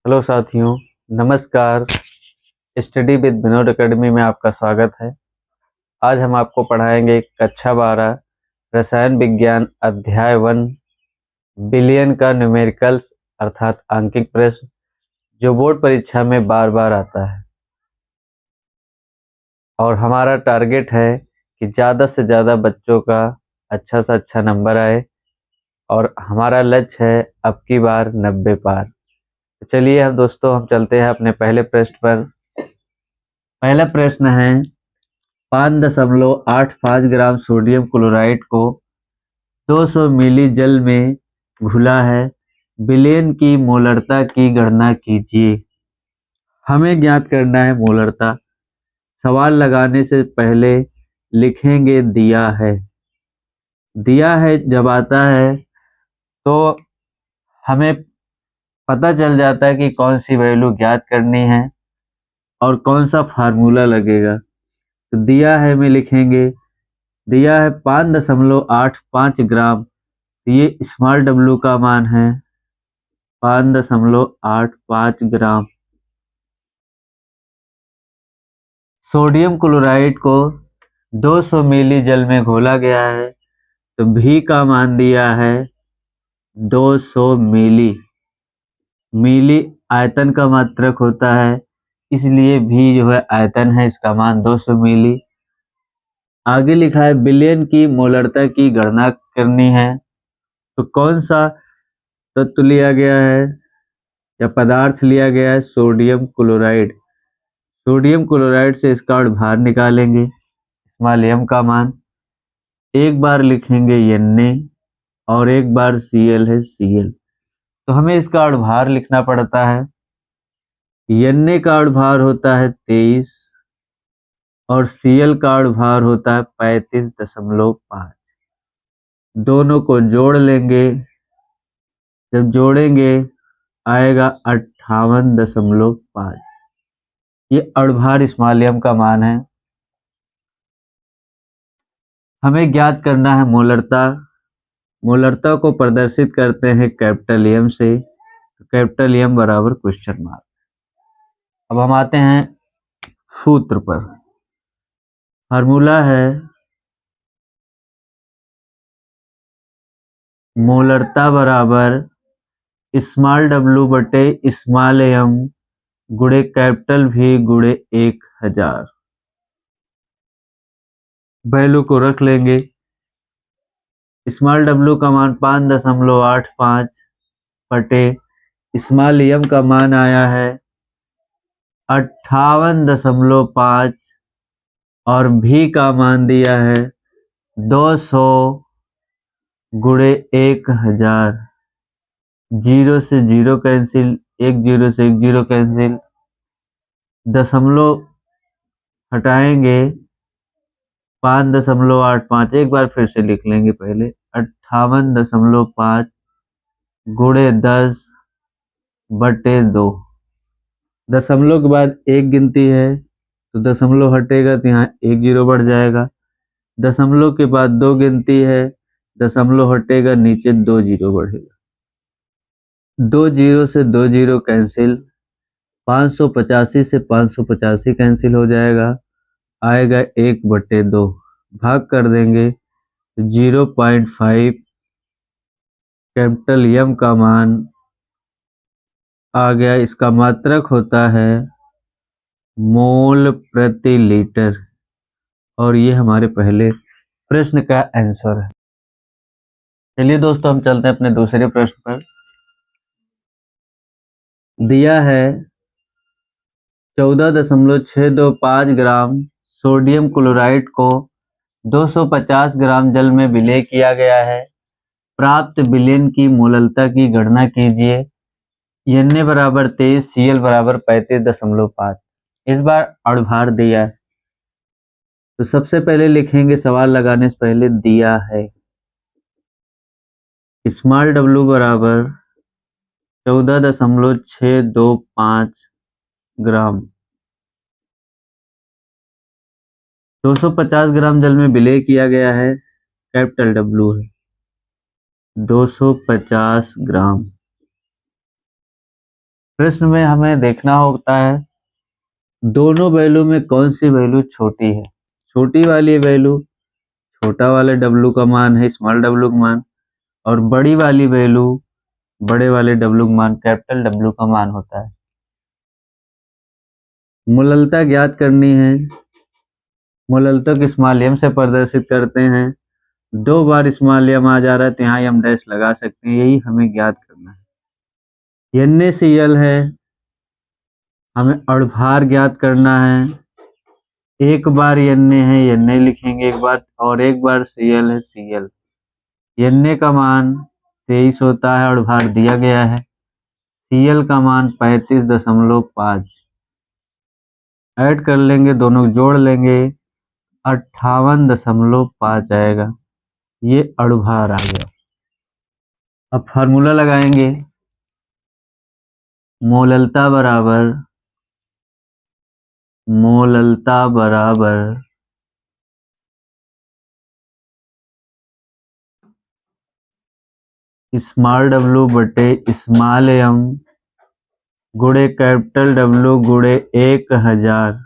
Hello साथियों, नमस्कार। Study with Vinod academy में आपका स्वागत है। आज हम आपको पढ़ाएंगे कक्षा 12 रसायन विज्ञान अध्याय 1 बिलियन का न्यूमेरिकल्स अर्थात आंकिक प्रश्न, जो बोर्ड परीक्षा में बार बार आता है। और हमारा टारगेट है कि ज़्यादा से ज़्यादा बच्चों का अच्छा से अच्छा नंबर आए और हमारा लक्ष्य है अब की बार 90 पार। तो चलिए हम चलते हैं अपने पहले प्रश्न पर। पहला प्रश्न है 5.85 ग्राम सोडियम क्लोराइड को 200 मिली जल में घुला है, विलयन की मोलरता की गणना कीजिए। हमें ज्ञात करना है मोलरता। सवाल लगाने से पहले लिखेंगे दिया है। दिया है जब आता है तो हमें पता चल जाता है कि कौन सी वैल्यू ज्ञात करनी है और कौन सा फार्मूला लगेगा। तो दिया है में लिखेंगे, दिया है 5.85 ग्राम। तो ये स्मॉल डब्लू का मान है 5.85 ग्राम। सोडियम क्लोराइड को 200 मिली जल में घोला गया है, तो भी का मान दिया है 200 मिली। मिली आयतन का मात्रक होता है, इसलिए भी जो है आयतन है, इसका मान 200 मिली। आगे लिखा है विलयन की मोलरता की गणना करनी है। तो कौन सा तत्व लिया गया है या पदार्थ लिया गया है? Sodium chloride. सोडियम क्लोराइड से इसका बाहर निकालेंगे स्मॉल एम का मान। एक बार लिखेंगे Na और एक बार Cl है Cl। तो हमें इसका भार लिखना पड़ता है। Na का भार होता है 23 और Cl का भार होता है 35.5। दोनों को जोड़ लेंगे, जब जोड़ेंगे आएगा 58.5। ये अणुभार स्मॉल एम का मान है। हमें ज्ञात करना है मोलरता। मोलरता को प्रदर्शित करते हैं कैपिटल एम से। कैपिटल एम बराबर क्वेश्चन मार्क। अब हम आते हैं सूत्र पर। फार्मूला है मोलरता बराबर स्मॉल डब्लू बटे स्मॉल एम गुणे कैपिटल भी गुणे 1000। वैल्यू को रख लेंगे। स्मॉल डब्लू का मान 5.85 बटे स्मॉल एम का मान आया है 58.5 और भी का मान दिया है 200 गुणे 1000। 0 से 0 कैंसिल, 1 0 से 1 0 कैंसिल, दशमलव हटाएंगे 5.85। एक बार फिर से लिख लेंगे पहले 58.5 गुणे 10 बटे 2। दशमलव के बाद एक गिनती है तो दशमलव हटेगा तो यहाँ 1 0 बढ़ जाएगा। दशमलव के बाद 2 गिनती है, दशमलव हटेगा नीचे 2 0 बढ़ेगा। 2 0 से 2 0 कैंसिल, 585 से 585 कैंसिल हो जाएगा, आएगा 1/2। भाग कर देंगे 0.5। कैपिटल एम का मान आ गया। इसका मात्रक होता है मोल प्रति लीटर और ये हमारे पहले प्रश्न का आंसर है। चलिए दोस्तों, हम चलते हैं अपने दूसरे प्रश्न पर। दिया है 14.625 ग्राम सोडियम क्लोराइड को 250 ग्राम जल में विलय किया गया है। प्राप्त विलयन की मोलरता की गणना कीजिए। Na बराबर 23, Cl बराबर 35.5। इस बार अणुभार दिया है, तो सबसे पहले लिखेंगे सवाल लगाने से पहले दिया है स्मॉल डब्लू बराबर 14.625 ग्राम। 250 ग्राम जल में विलय किया गया है, कैपिटल डब्लू है 250 ग्राम। प्रश्न में हमें देखना होता है दोनों वैल्यू में कौन सी वैल्यू छोटी है। छोटी वाली वैल्यू छोटा वाले डब्लू का मान है, स्मॉल डब्लू का मान, और बड़ी वाली वैल्यू बड़े वाले डब्लू का मान, कैपिटल डब्लू का मान होता है। मूललता ज्ञात करनी है। मूललता को स्मॉल एम से प्रदर्शित करते हैं। 2 बार स्मॉल एम आ जा रहा है तो यहाँ एम डैश लगा सकते हैं, यही हमें ज्ञात करना है। NaCl है, हमें अड़भार ज्ञात करना है। एक बार Na है, Na लिखेंगे एक बार, और एक बार Cl है, Cl। Na का मान 23 होता है, अड़भार दिया गया है। Cl का मान 35.5। ऐड कर लेंगे, दोनों जोड़ लेंगे, 58.5 आएगा। ये अड़भार आ गया। अब फार्मूला लगाएंगे, मोललता बराबर स्मॉल डब्लू बटे स्मॉल एम गुणे कैपिटल डब्लू गुणे 1000।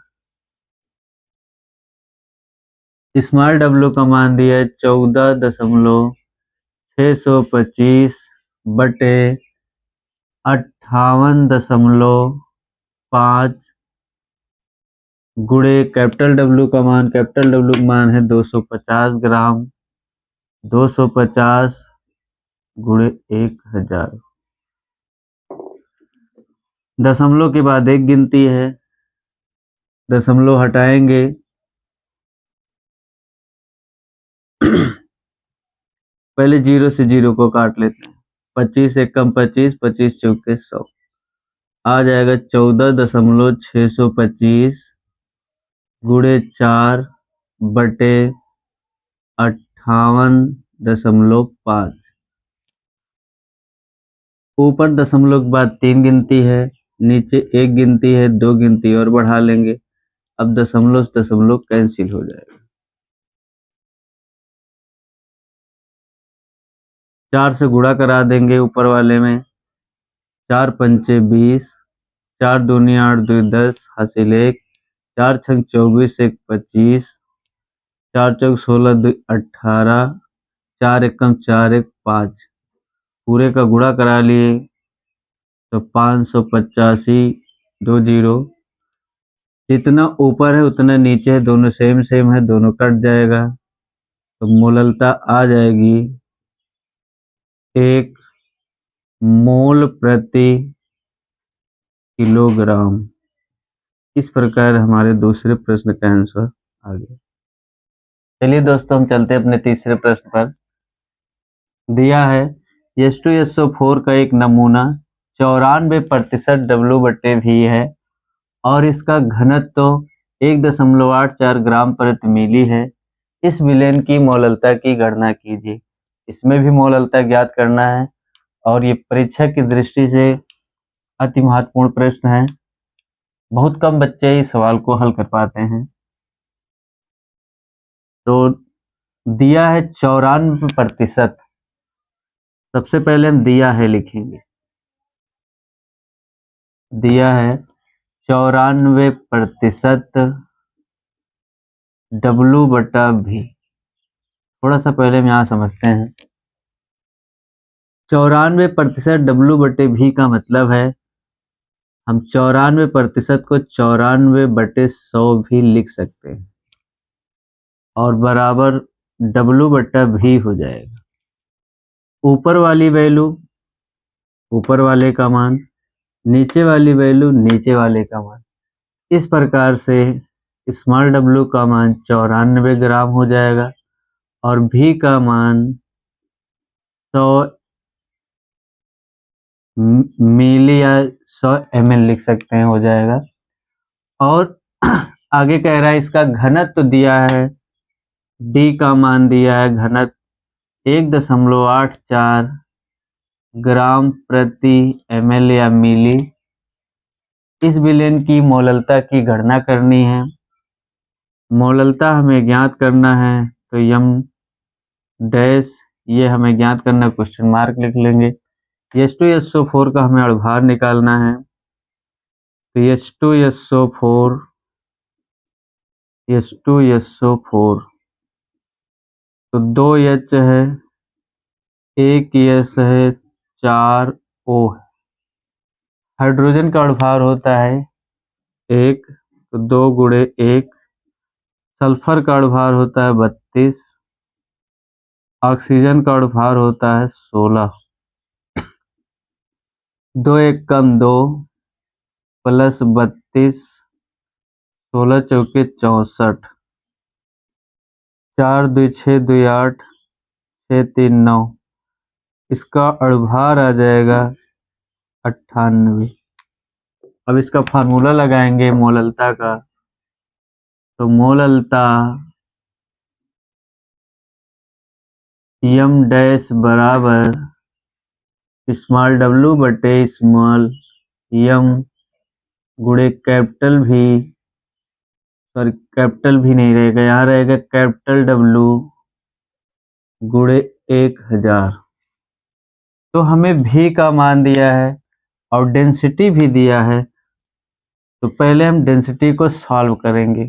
स्मॉल डब्लू का मान दिया है 14.625 बटे 58.5 गुणे कैपिटल डब्लू का मान है 250 ग्राम। 250 गुणे 1000। दशमलव के बाद एक गिनती है, दशमलव हटाएंगे पहले 0 से 0 को काट लेते हैं। 25 एकम 25, 25 चौके 100 आ जाएगा। 14.625 गुणे 4 बटे 58.5। ऊपर दशमलव के बाद 3 गिनती है, नीचे 1 गिनती है, 2 गिनती और बढ़ा लेंगे। अब दशमलव से दशमलव कैंसिल हो जाएगा। 4 से गुणा करा देंगे ऊपर वाले में। 4 पंचे 20, 4 दूनी 8, 2 10, हासिल 1, 4 छंग 24, 1 25, 4 चौक 16, 2 18, 4 एकम 4, 1 5। पूरे का गुणा करा लिए तो 585, 2 0। जितना ऊपर है उतना नीचे है, दोनों सेम सेम है, दोनों कट जाएगा तो मोललता आ जाएगी 1 मोल प्रति किलोग्राम। इस प्रकार हमारे दूसरे प्रश्न का आंसर आ गया। चलिए दोस्तों, हम चलते हैं अपने तीसरे प्रश्न पर। दिया है H2SO4 का एक नमूना 94% W/V है और इसका घनत्व तो 1.84 ग्राम प्रति मिली है। इस विलेन की मोललता की गणना कीजिए। इसमें भी मोललता ज्ञात करना है और ये परीक्षा की दृष्टि से अति महत्वपूर्ण प्रश्न है। बहुत कम बच्चे इस सवाल को हल कर पाते हैं। तो दिया है 94%। सबसे पहले हम दिया है लिखेंगे। दिया है 94% W/V। थोड़ा सा पहले हम यहाँ समझते हैं। 94% W/V का मतलब है हम 94% को 94/100 भी लिख सकते हैं और बराबर W/V हो जाएगा। ऊपर वाली वैल्यू ऊपर वाले का मान, नीचे वाली वैल्यू नीचे वाले का मान। इस प्रकार से स्मॉल डब्लू का मान 94 ग्राम हो जाएगा और भी का मान 100 मिली या 100 ml लिख सकते हैं, हो जाएगा। और आगे कह रहा है इसका घनत्व दिया है, D का मान दिया है, घनत्व 1.84 ग्राम प्रति ml या मिली। इस विलेन की मोललता की गणना करनी है। मोललता हमें ज्ञात करना है तो यम डैश ये हमें ज्ञात करना, क्वेश्चन मार्क लिख लेंगे। H2SO4 का हमें अड़भार निकालना है तो H2SO4 तो 2 H है, 1 S है, 4 O है। हाइड्रोजन का अणुभार होता है 1, तो 2 गुणे 1। सल्फर का अणुभार होता है 32। ऑक्सीजन का अणुभार होता है 16। 2 1 कम 2 प्लस 32, 16 चौके 64, 4 2 6 2 8, 6 3 9। इसका अणुभार आ जाएगा 98। अब इसका फार्मूला लगाएंगे मोललता का। तो मोललता m डैश बराबर स्मॉल w बटे स्मॉल m गुणे कैपिटल भी, सॉरी कैपिटल भी नहीं रहेगा, यहाँ रहेगा कैपिटल W गुणे 1000। तो हमें V का मान दिया है और डेंसिटी भी दिया है, तो पहले हम डेंसिटी को सॉल्व करेंगे।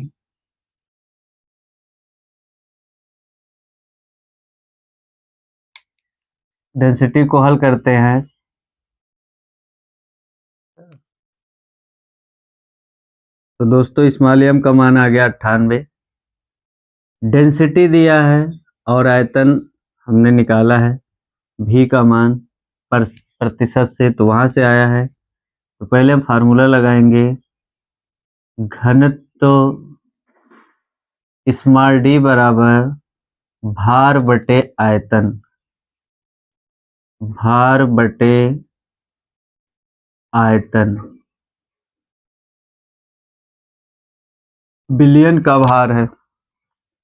डेंसिटी को हल करते हैं। तो दोस्तों स्मॉल m का मान आ गया 98। डेंसिटी दिया है और आयतन हमने निकाला है, V का मान प्रतिशत से, तो वहां से आया है। तो पहले हम फार्मूला लगाएंगे। घनत्व स्मॉल d बराबर भार बटे आयतन, भार बटे आयतन। बिलियन का भार है,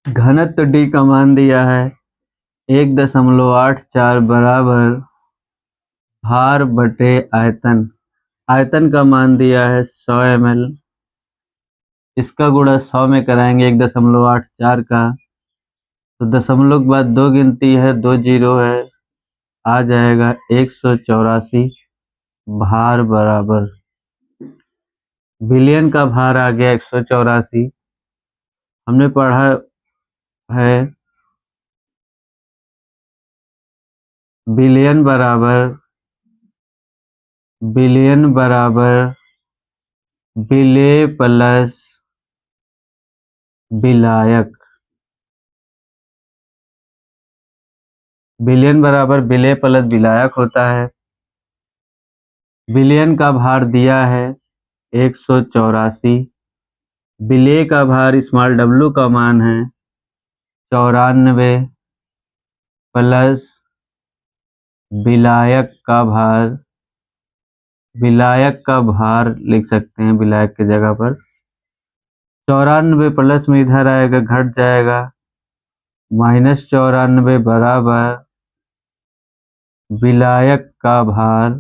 घनत्व d का मान दिया है 1.84 बराबर भार बटे आयतन। आयतन का मान दिया है 100 ml। इसका गुणा 100 में कराएंगे 1.84 का, तो दशमलव के बाद 2 गिनती है, 2 जीरो है, आ जाएगा 184 भार बराबर। बिलियन का भार आ गया 184। हमने पढ़ा है बिलियन बराबर बिले प्लस विलायक। बिलियन बराबर विलेय प्लस विलायक होता है। बिलियन का भार दिया है 184। विलेय का भार स्मॉल w का मान है 94 प्लस विलायक का भार लिख सकते हैं विलायक की जगह पर। 94 प्लस में इधर आएगा, घट जाएगा, -94 बराबर विलायक का भार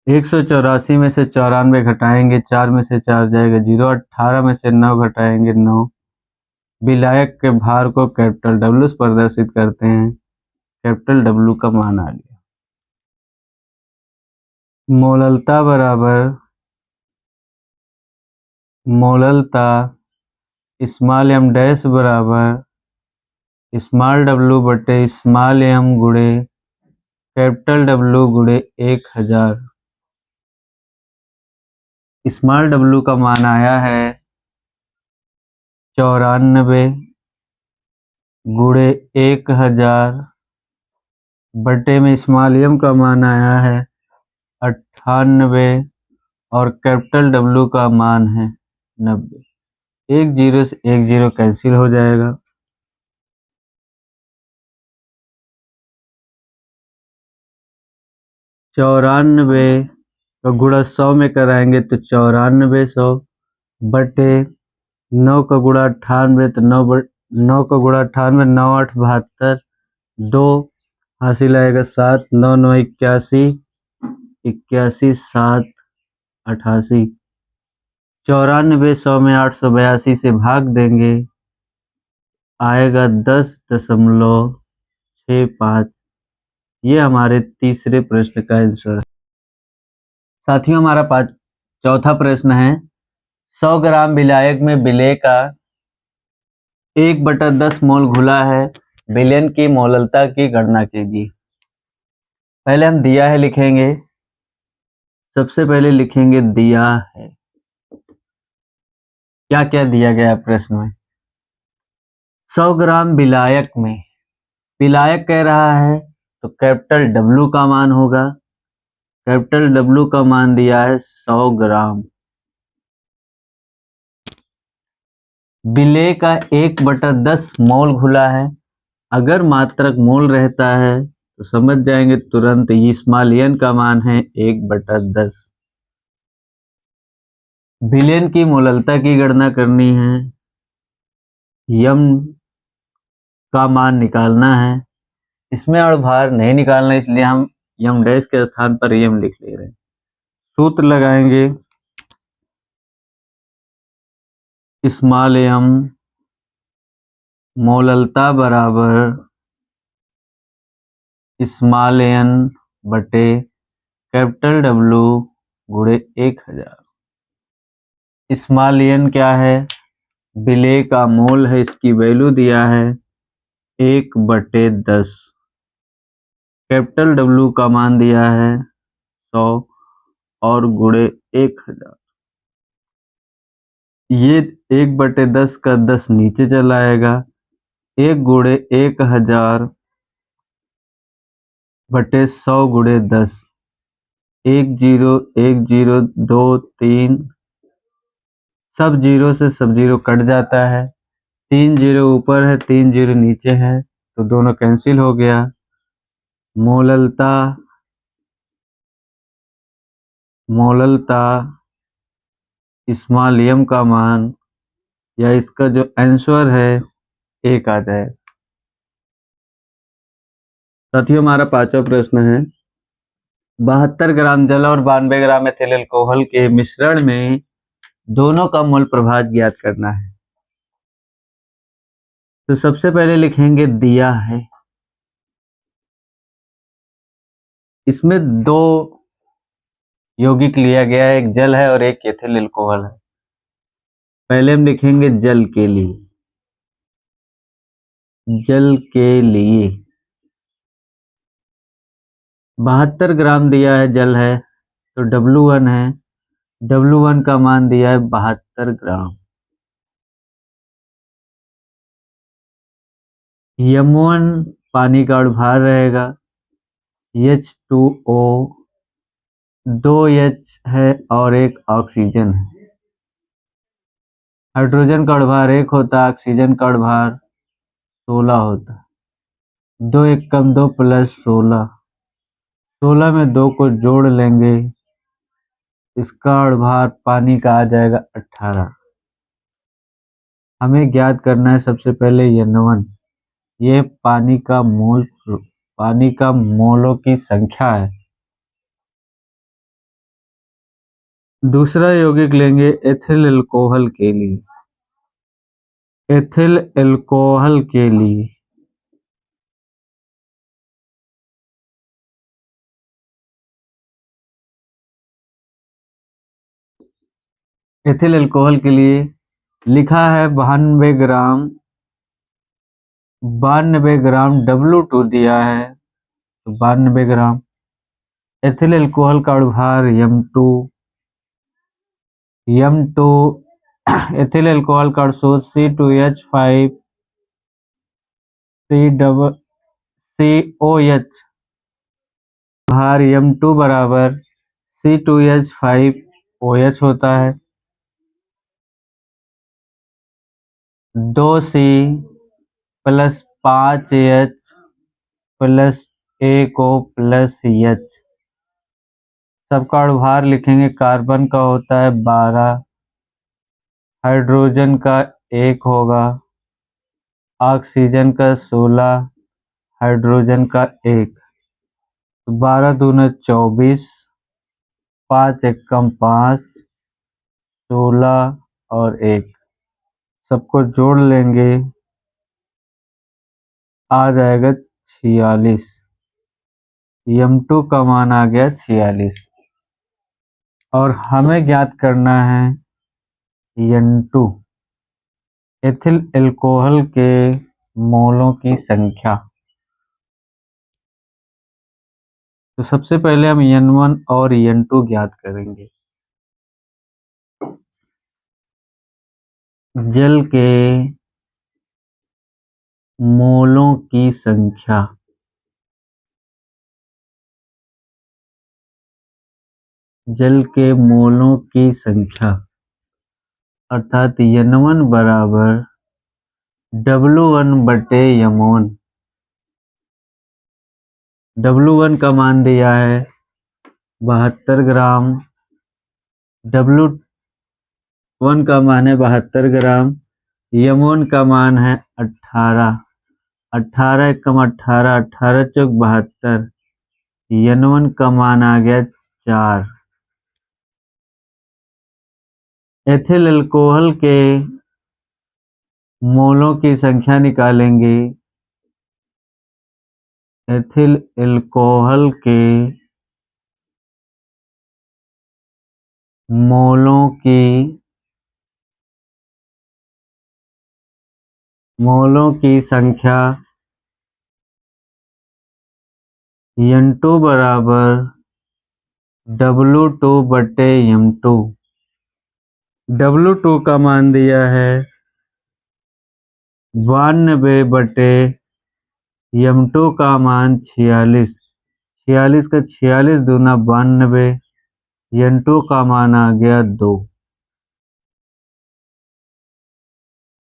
184 में से 94 घटाएंगे, 4 में से 4 जाएगा 0, 18 में से 9 घटाएंगे 9। विलायक के भार को कैपिटल W से प्रदर्शित करते हैं, कैपिटल W का मान आ गया। मोललता बराबर स्मॉल m डैश बराबर स्मॉल w बटे स्मॉल m गुणे कैपिटल W गुणे 1000। स्मॉल w का मान आया है 94 गुणे 1000 बटे में स्मॉल m का मान आया है 98 और कैपिटल W का मान है 90। 1 0 से 1 0 कैंसिल हो जाएगा। चौरानवे का गुणा 100 में कराएंगे तो 9400 बटे 9 का गुणा 98, तो 9 का गुणा 98, 9 8 72, 2 हासिल आएगा 7, 9 9 81, 81 7 88। 94 100 में 882 से भाग देंगे, आएगा 10.65। ये हमारे तीसरे प्रश्न का आंसर है। साथियों, हमारा चौथा प्रश्न है, 100 ग्राम विलायक में विलेय का 1/10 मोल घुला है, विलयन की मोललता की गणना कीजिए। पहले हम दिया है लिखेंगे। सबसे पहले लिखेंगे दिया है। क्या क्या दिया गया है प्रश्न में? 100 ग्राम विलायक में, विलायक कह रहा है तो कैपिटल डब्लू का मान होगा। कैपिटल डब्लू का मान दिया है 100 ग्राम। विलेय का 1/10 मोल घुला है। अगर मात्रक मोल रहता है तो समझ जाएंगे तुरंत, स्मॉल का मान है 1/10। विलयन की मोललता की गणना करनी है, यम का मान निकालना है। इसमें अड़भार नहीं निकालना, इसलिए हम यम डैश के स्थान पर यम लिख ले रहे हैं। सूत्र लगाएंगे, स्मॉल यम मोललता बराबर स्मॉल एन बटे कैपिटल डब्लू गुणे 1000। स्मॉल एन क्या है? विलेय का मोल है, इसकी वैल्यू दिया है 1/10। कैपिटल डब्लू का मान दिया है 100 और गुणे 1000। ये 1/10 का 10 नीचे चला आएगा। 1 गुणे 1000 बटे 100 गुणे 10। 1 0 1 0 2 3, सब जीरो से सब जीरो कट जाता है। 3 जीरो ऊपर है, 3 जीरो नीचे है, तो दोनों कैंसिल हो गया। मोललता स्मॉल एम का मान या इसका जो आंसर है 1 आ जाए। साथियों, हमारा पांचवा प्रश्न है, 72 ग्राम जल और 92 ग्राम एथिल अल्कोहल के मिश्रण में दोनों का मोल प्रभाव ज्ञात करना है। तो सबसे पहले लिखेंगे दिया है। इसमें 2 यौगिक लिया गया है, एक जल है और एक एथिल अल्कोहल है। पहले हम लिखेंगे जल के लिए। जल के लिए 72 ग्राम दिया है, जल है, तो W1 है। W1 का मान दिया है 72 ग्राम। M1 पानी का अणुभार रहेगा, H2O, 2 H है और एक ऑक्सीजन है। हाइड्रोजन का अणुभार 1 होता है, ऑक्सीजन का अणुभार 16 होता है। 2 1 कम 2 प्लस 16, 16 में 2 को जोड़ लेंगे, इसका अणुभार पानी का आ जाएगा 18। हमें ज्ञात करना है सबसे पहले N1, ये पानी का मोलों की संख्या है। दूसरा यौगिक लेंगे एथिल अल्कोहल के लिए। एथिल अल्कोहल के लिए एथिल अल्कोहल के लिए लिखा है 92 ग्राम। 92 ग्राम W2 दिया है, तो 92 ग्राम। एथिल अल्कोहल का अणुभार M2। एथिल अल्कोहल का सूत्र C2H5 COH, भार M2 बराबर C2H5OH होता है। 2C plus 5H plus 1O plus H। सबका अणुभार लिखेंगे, कार्बन का होता है 12, हाइड्रोजन का 1 होगा, ऑक्सीजन का 16, हाइड्रोजन का 1। 12 दूना 24, 5 1 कम 5, 16 और 1, सबको जोड़ लेंगे, आ जाएगा 46। M2 का मान आ गया 46 और हमें ज्ञात करना है N2 एथिल अल्कोहल के मोलों की संख्या। तो सबसे पहले हम N1 और N2 ज्ञात करेंगे। जल के मोलों की संख्या, जल के मोलों की संख्या अर्थात N1 बराबर W1 बटे M1। W1 का मान दिया है 72 ग्राम, W1 का मान है 72 ग्राम, M1 का मान है 18, 18 एकम 18, 18 चौक 72, N1 का मान आ गया 4। एथिल अल्कोहल के मोलों की संख्या निकालेंगे। एथिल अल्कोहल के मोलों की संख्या N2 बराबर W2 बटे M2। W2 का मान दिया है 92 बटे M2 का मान 46, 46 का 46 दूना 92, N2 का मान आ गया 2।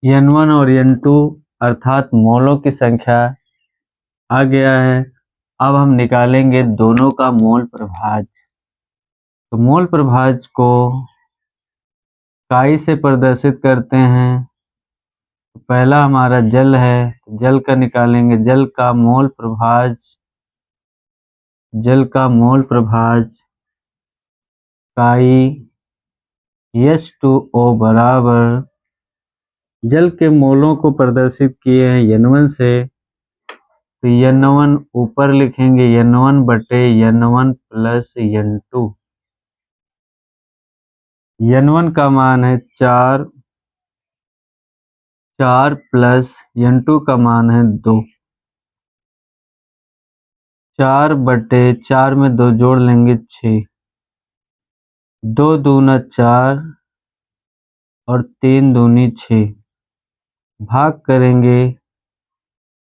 N1 और N2 अर्थात मोलों की संख्या आ गया है। अब हम निकालेंगे दोनों का मोल प्रभाज्य। तो मोल प्रभाज्य को काई से प्रदर्शित करते हैं। तो पहला हमारा जल है, जल का निकालेंगे। जल का मोल प्रभाज्य काई H2O बराबर, जल के मोलों को प्रदर्शित किए हैं N1 से, तो N1 ऊपर लिखेंगे N1 बटे N1 प्लस N2। N1 का मान है 4 प्लस N2 का मान है 2। 4 बटे 4 में 2 जोड़ लेंगे 6, 2 दूना 4 और 3 दूनी 6, भाग करेंगे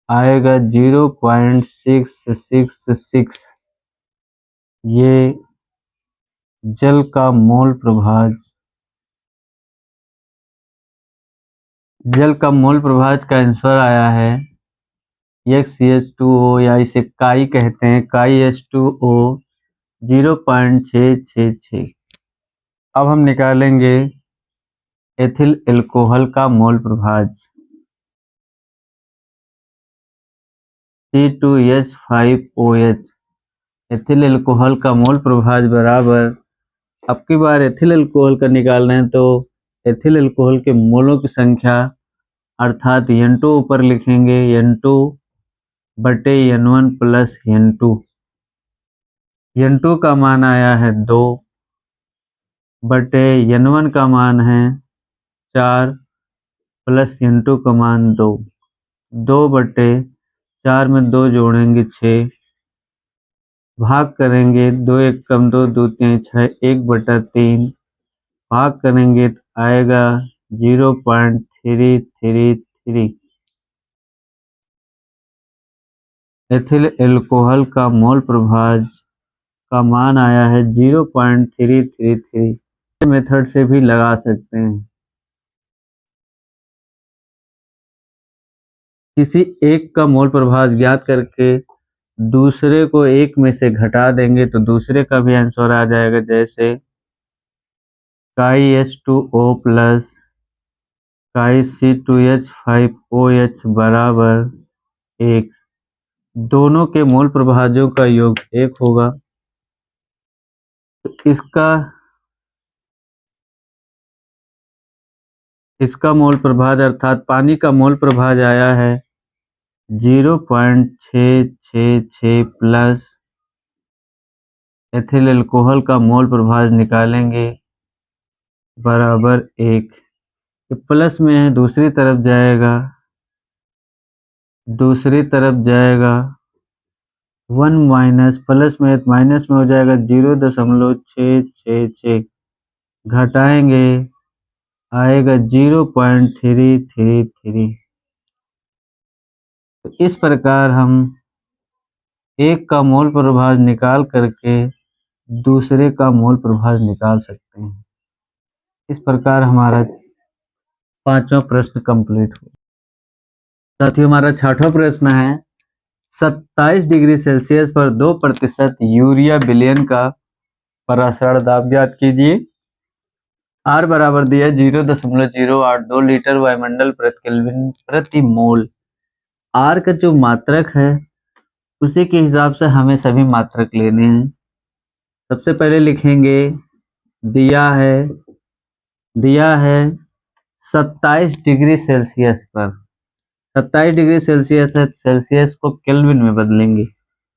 आएगा 0.666। ये जल का मोल प्रभाज्य का आंसर आया है XCH2O, या इसे काई कहते हैं, काई H2O 0.666। अब हम निकालेंगे एथिल अल्कोहल का मोल प्रभाज्य C2H5OH। एथिल अल्कोहल का मोल प्रभाज्य बराबर, अब की बार एथिल अल्कोहल का निकालना है तो एथिल अल्कोहल के मोलों की संख्या अर्थात N2 ऊपर लिखेंगे N2 बटे N1 प्लस N2। N2 का मान आया है 2 बटे N1 का मान है 4 प्लस N2 का मान 2, 2 बटे 4 में 2 जोड़ेंगे 6, भाग करेंगे 2 एकम 2, 2 3 6, 1 बटा 3, भाग करेंगे तो आएगा 0.333। एथिल अल्कोहल का मोल प्रभाज्य का मान आया है 0.333। मेथड से भी लगा सकते हैं। किसी एक का मोल प्रभाज्य ज्ञात करके दूसरे को एक में से घटा देंगे तो दूसरे का भी आंसर आ जाएगा। जैसे काई H2O प्लस काई C2H5OH बराबर 1। दोनों के मोल प्रभाज्यों का योग 1 होगा। तो इसका मोल प्रभाज्य अर्थात पानी का मोल प्रभाज्य आया है 0.666 प्लस एथिल अल्कोहल का मोल प्रभाव निकालेंगे बराबर 1। ये प्लस में है, दूसरी तरफ जाएगा 1 माइनस, प्लस में है तो माइनस में हो जाएगा 0.666, घटाएंगे आएगा 0.333। तो इस प्रकार हम एक का मोल प्रभाव निकाल करके दूसरे का मोल प्रभाव निकाल सकते हैं। इस प्रकार हमारा पांचवा प्रश्न कंप्लीट हो। साथियों, हमारा छठवां प्रश्न है 27 डिग्री सेल्सियस पर 2% यूरिया विलयन का परासरण दाब ज्ञात कीजिए। R बराबर दिया 0.082 लीटर वायुमंडल प्रति केल्विन प्रति मोल। R का जो मात्रक है उसी के हिसाब से हमें सभी मात्रक लेने हैं। सबसे पहले लिखेंगे दिया है 27 डिग्री सेल्सियस पर, 27 डिग्री सेल्सियस है, सेल्सियस को केल्विन में बदलेंगे।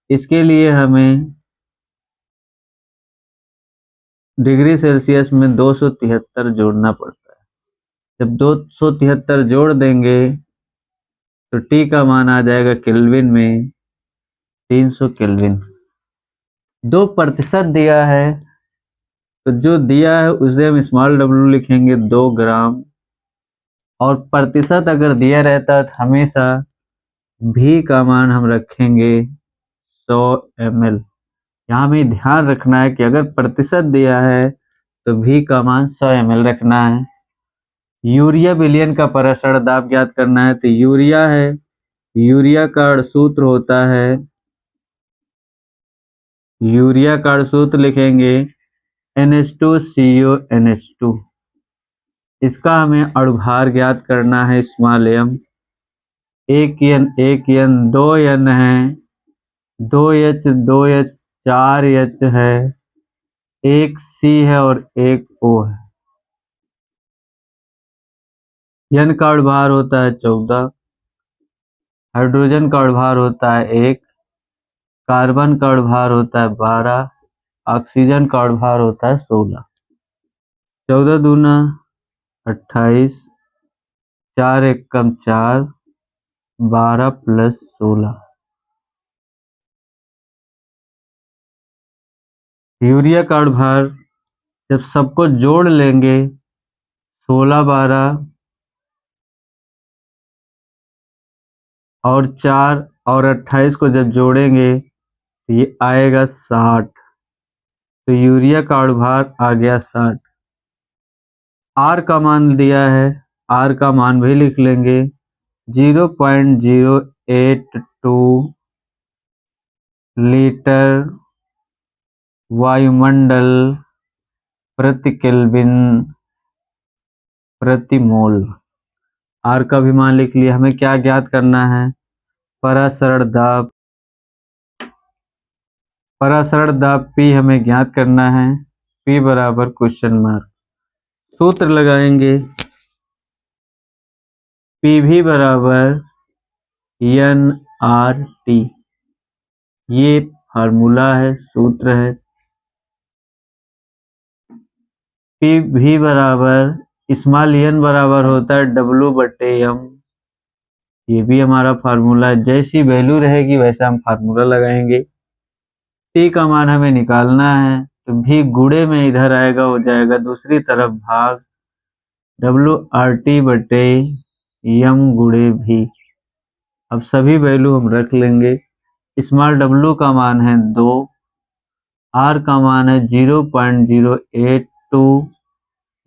इसके लिए हमें डिग्री सेल्सियस में 273 जोड़ना पड़ता है। जब 273 जोड़ देंगे तो T का मान आ जाएगा केल्विन में 300 केल्विन। 2% दिया है तो जो दिया है उसे हम स्मॉल w लिखेंगे 2 ग्राम, और प्रतिशत अगर दिया रहता है तो हमेशा V का मान हम रखेंगे 100 ml। यहाँ हमें ध्यान रखना है कि अगर प्रतिशत दिया है तो V का मान 100 ml रखना है। यूरिया विलयन का परासरण दाब ज्ञात करना है तो यूरिया का सूत्र होता है, यूरिया का सूत्र लिखेंगे NH2CONH2। इसका हमें अणुभार ज्ञात करना है स्मॉल m। 1n 2 n है, 2H 4H है, 1 C है और 1 O है। n का अणुभार होता है 14, हाइड्रोजन का अणुभार होता है 1, कार्बन का अणुभार होता है 12, ऑक्सीजन का अणुभार होता है 16। 14 दूना 28, 4 एकम 4, 12 प्लस 16। यूरिया का अणुभार जब सबको जोड़ लेंगे 16, 12 और 4 और 28 को जब जोड़ेंगे तो ये आएगा 60। तो यूरिया का अणुभार आ गया 60। R का मान दिया है, R का मान भी लिख लेंगे 0.082 लीटर वायुमंडल प्रति केल्विन प्रति मोल। R का भी मान लिख लिया। हमें क्या ज्ञात करना है? परासरण दाब P हमें ज्ञात करना है। P बराबर क्वेश्चन मार्क। सूत्र लगाएंगे PV बराबर NRT। ये फार्मूला है, सूत्र है। PV बराबर स्मॉल n बराबर होता है W/m। ये भी हमारा फार्मूला है। जैसी वैल्यू रहेगी वैसा हम फार्मूला लगाएंगे। T का मान हमें निकालना है तो V गुणे में इधर आएगा, हो जाएगा दूसरी तरफ भाग WRT/m गुणे V। अब सभी वैल्यू हम रख लेंगे। स्मॉल w का मान है 2, R का मान है 0.082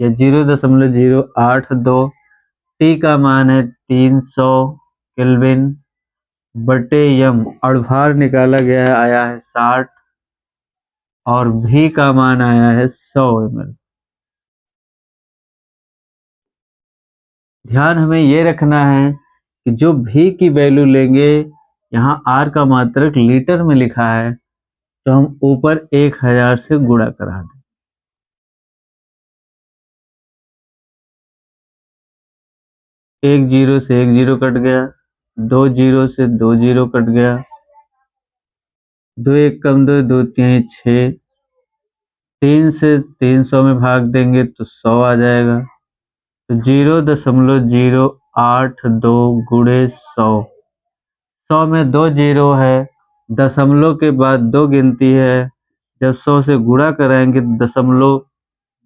या 0.082, T का मान है 300 केल्विन बटे m। अणुभार निकाला गया है, आया है 60 और V का मान आया है 100 ml। ध्यान हमें ये रखना है कि जो V की वैल्यू लेंगे, यहाँ R का मात्रक लीटर में लिखा है तो हम ऊपर 1000 से गुणा करा दें। एक जीरो से एक जीरो कट गया, 2 जीरो से 2 जीरो कट गया, 2 एक कम 2, 2 3 6, 3 से 300 में भाग देंगे तो 100 आ जाएगा। तो 0.082 गुणे 100। 100 में 2 जीरो है, दशमलव के बाद 2 गिनती है। जब 100 से गुणा कराएंगे तो दशमलव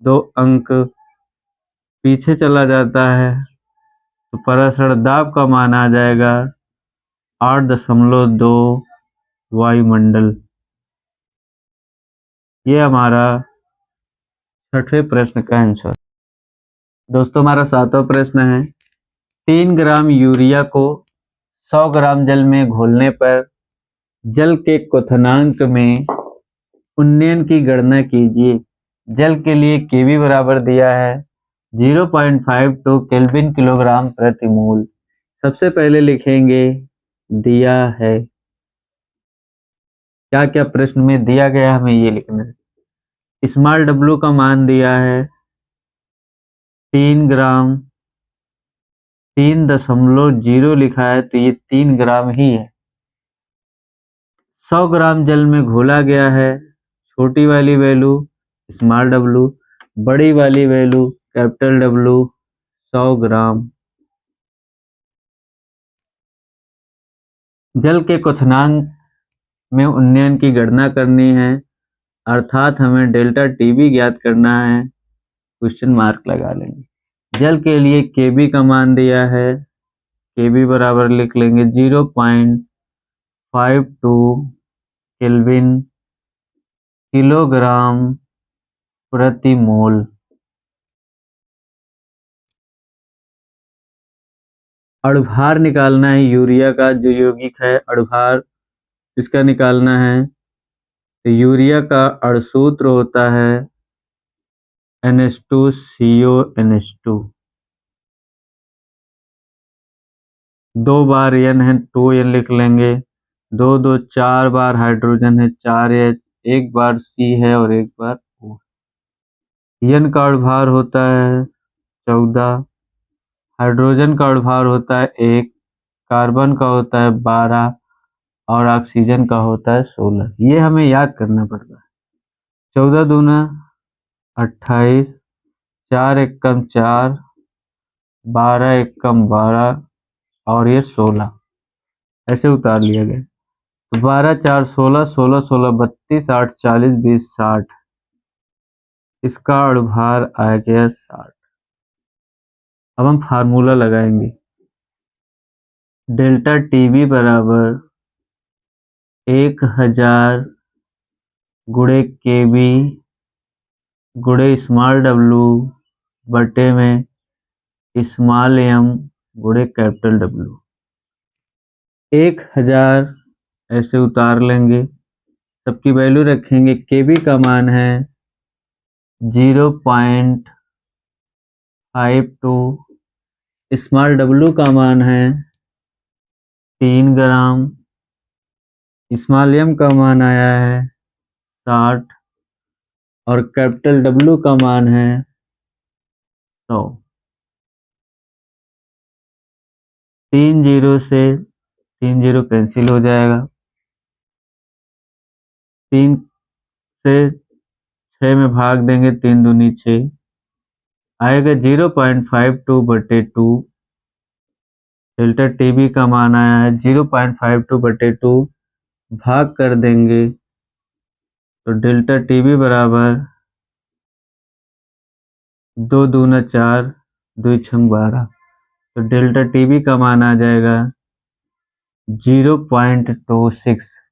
2 अंक पीछे चला जाता है, तो परासरण दाब का मान आ जाएगा 8.2 वायुमंडल। ये हमारा 6वें प्रश्न का आंसर। दोस्तों हमारा 7वां प्रश्न है, 3 ग्राम यूरिया को 100 ग्राम जल में घोलने पर जल के क्वथनांक में उन्नयन की गणना कीजिए। जल के लिए केवी बराबर दिया है 0.52 केल्विन किलोग्राम प्रति मोल। सबसे पहले लिखेंगे दिया है, क्या क्या प्रश्न में दिया गया हमें ये लिखना है। स्मॉल डब्लू का मान दिया है 3 ग्राम, 3.0 लिखा है तो ये 3 ग्राम ही है। 100 ग्राम जल में घोला गया है, छोटी वाली वैल्यू स्मॉल डब्लू, बड़ी वाली वैल्यू कैपिटल डब्लू 100 ग्राम। जल के क्वथनांक में उन्नयन की गणना करनी है, अर्थात हमें डेल्टा टीबी ज्ञात करना है, क्वेश्चन मार्क लगा लेंगे। जल के लिए केबी का मान दिया है, केबी बराबर लिख लेंगे 0.52 केल्विन किलोग्राम प्रति मोल। अणुभार निकालना है यूरिया का, जो यौगिक है अणुभार इसका निकालना है। तो यूरिया का अणुसूत्र होता है NH2CO NH2। 2 बार N है 2N लिख लेंगे, 2 2 4 बार हाइड्रोजन है 4H, 1 बार C है और 1 बार O। N का अणुभार होता है 14, हाइड्रोजन का अणुभार होता है 1, कार्बन का होता है 12 और ऑक्सीजन का होता है 16। ये हमें याद करना पड़ता है। 14 दूना 28, 4 एकम 4, 12 एकम 12 और ये 16 ऐसे उतार लिया गया। तो 12 4 16, 16 16 32, 8 40, 20 60। इसका अणुभार आ गया 60। अब हम फार्मूला लगाएंगे, डेल्टा टीबी बराबर 1000 गुणे केबी गुणे स्मॉल डब्लू बटे में स्मॉल एम गुणे कैपिटल डब्लू। 1000 ऐसे उतार लेंगे, सबकी वैल्यू रखेंगे। केबी का मान है 0.52, स्मॉल डब्लू का मान है 3 ग्राम, स्मॉल एम का मान आया है 60 और कैपिटल डब्लू का मान है 100। 3 जीरो से 3 जीरो कैंसिल हो जाएगा, 3 से 6 में भाग देंगे, 3 दूनी 6 आएगा 0.52 बटे 2। डेल्टा टीबी का मान आया है 0.52 बटे 2, भाग कर देंगे तो डेल्टा टीबी बराबर 2 दूना 4, 2 छंग 12। तो डेल्टा टीबी का मान आ जाएगा 0.26।